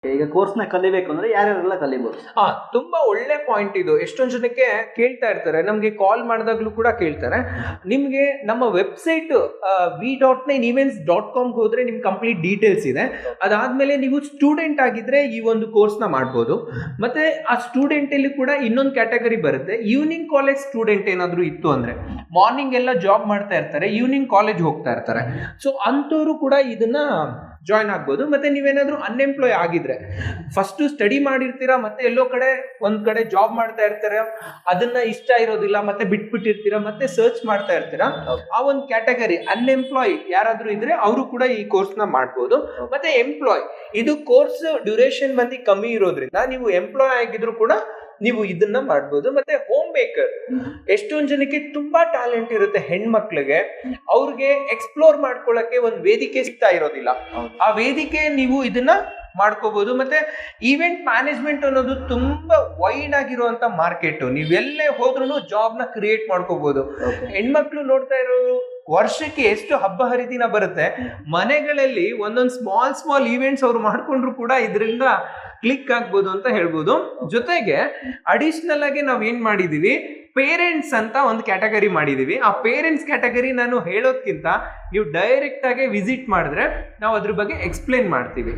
ಈಗ ಕೋರ್ಸ್ನ ಕಲಿಬೇಕು ಅಂದ್ರೆ ಯಾರ್ಯಾರೆಲ್ಲ ಕಲಿಬಹುದು? ತುಂಬಾ ಒಳ್ಳೆ ಪಾಯಿಂಟ್ ಇದು. ಎಷ್ಟೊಂದು ಜನಕ್ಕೆ ಕೇಳ್ತಾ ಇರ್ತಾರೆ, ನಮ್ಗೆ ಕಾಲ್ ಮಾಡಿದಾಗ್ಲೂ ಕೂಡ ಕೇಳ್ತಾರೆ. ನಿಮ್ಗೆ ನಮ್ಮ ವೆಬ್ಸೈಟ್ v.9events.com ಹೋದ್ರೆ ನಿಮ್ಗೆ ಕಂಪ್ಲೀಟ್ ಡೀಟೇಲ್ಸ್ ಇದೆ. ಅದಾದ್ಮೇಲೆ ನೀವು ಸ್ಟೂಡೆಂಟ್ ಆಗಿದ್ರೆ ಈ ಒಂದು ಕೋರ್ಸ್ ನ ಮಾಡ್ಬೋದು. ಮತ್ತೆ ಆ ಸ್ಟೂಡೆಂಟ್ ಅಲ್ಲಿ ಕೂಡ ಇನ್ನೊಂದು ಕ್ಯಾಟಗರಿ ಬರುತ್ತೆ, ಈವ್ನಿಂಗ್ ಕಾಲೇಜ್ ಸ್ಟೂಡೆಂಟ್ ಏನಾದ್ರು ಇತ್ತು ಅಂದ್ರೆ, ಮಾರ್ನಿಂಗ್ ಎಲ್ಲ ಜಾಬ್ ಮಾಡ್ತಾ ಇರ್ತಾರೆ, ಈವ್ನಿಂಗ್ ಕಾಲೇಜ್ ಹೋಗ್ತಾ ಇರ್ತಾರೆ. ಸೊ ಅಂತವ್ರು ಕೂಡ ಇದನ್ನ ಜಾಯ್ನ್ ಆಗ್ಬೋದು. ಮತ್ತೆ ನೀವೇನಾದ್ರೂ ಅನ್ಎಂಪ್ಲಾಯ್ ಆಗಿದ್ರೆ, ಫಸ್ಟ್ ಸ್ಟಡಿ ಮಾಡಿರ್ತೀರಾ, ಮತ್ತೆ ಎಲ್ಲೋ ಕಡೆ ಒಂದ್ ಕಡೆ ಜಾಬ್ ಮಾಡ್ತಾ ಇರ್ತೀರಾ, ಅದನ್ನ ಇಷ್ಟ ಇರೋದಿಲ್ಲ, ಮತ್ತೆ ಬಿಟ್ಬಿಟ್ಟಿರ್ತೀರಾ, ಮತ್ತೆ ಸರ್ಚ್ ಮಾಡ್ತಾ ಇರ್ತೀರಾ, ಆ ಒಂದು ಕ್ಯಾಟಗರಿ ಅನ್ಎಂಪ್ಲಾಯ್ ಯಾರಾದ್ರೂ ಇದ್ರೆ ಅವರು ಕೂಡ ಈ ಕೋರ್ಸ್ ನ ಮಾಡ್ಬೋದು. ಮತ್ತೆ ಎಂಪ್ಲಾಯ್, ಇದು ಕೋರ್ಸ್ ಡ್ಯೂರೇಷನ್ ಬಂದು ಕಮ್ಮಿ ಇರೋದ್ರಿಂದ ನೀವು ಎಂಪ್ಲಾಯ್ ಆಗಿದ್ರು ಕೂಡ ನೀವು ಇದನ್ನ ಮಾಡ್ಬೋದು. ಮತ್ತೆ ಹೋಮ್ ಮೇಕರ್, ಎಷ್ಟೊಂದು ಜನಕ್ಕೆ ತುಂಬಾ ಟ್ಯಾಲೆಂಟ್ ಇರುತ್ತೆ ಹೆಣ್ಮಕ್ಳಿಗೆ, ಅವ್ರಿಗೆ ಎಕ್ಸ್ಪ್ಲೋರ್ ಮಾಡ್ಕೊಳಕ್ಕೆ ಒಂದು ವೇದಿಕೆ ಸಿಗ್ತಾ ಇರೋದಿಲ್ಲ. ಆ ವೇದಿಕೆ ನೀವು ಇದನ್ನ ಮಾಡ್ಕೋಬಹುದು. ಮತ್ತೆ ಈವೆಂಟ್ ಮ್ಯಾನೇಜ್ಮೆಂಟ್ ಅನ್ನೋದು ತುಂಬಾ ವೈಡ್ ಆಗಿರುವಂತ ಮಾರ್ಕೆಟ್. ನೀವೆಲ್ಲೇ ಹೋದ್ರೂ ಜಾಬ್ ನ ಕ್ರಿಯೇಟ್ ಮಾಡ್ಕೋಬಹುದು. ಹೆಣ್ಮಕ್ಳು ನೋಡ್ತಾ ಇರೋರು ವರ್ಷಕ್ಕೆ ಎಷ್ಟು ಹಬ್ಬ ಹರಿದಿನ ಬರುತ್ತೆ, ಮನೆಗಳಲ್ಲಿ ಒಂದೊಂದು ಸ್ಮಾಲ್ ಈವೆಂಟ್ಸ್ ಅವ್ರು ಮಾಡ್ಕೊಂಡ್ರು ಕೂಡ ಇದರಿಂದ ಕ್ಲಿಕ್ ಆಗ್ಬೋದು ಅಂತ ಹೇಳ್ಬೋದು. ಜೊತೆಗೆ ಅಡಿಷನಲ್ ಆಗಿ ನಾವ್ ಏನ್ ಮಾಡಿದೀವಿ, ಪೇರೆಂಟ್ಸ್ ಅಂತ ಒಂದು ಕ್ಯಾಟಗರಿ ಮಾಡಿದೀವಿ. ಆ ಪೇರೆಂಟ್ಸ್ ಕ್ಯಾಟಗರಿ ನಾನು ಹೇಳೋದ್ಕಿಂತ ನೀವು ಡೈರೆಕ್ಟ್ ಆಗಿ ವಿಸಿಟ್ ಮಾಡಿದ್ರೆ ನಾವು ಅದ್ರ ಬಗ್ಗೆ ಎಕ್ಸ್ಪ್ಲೇನ್ ಮಾಡ್ತೀವಿ.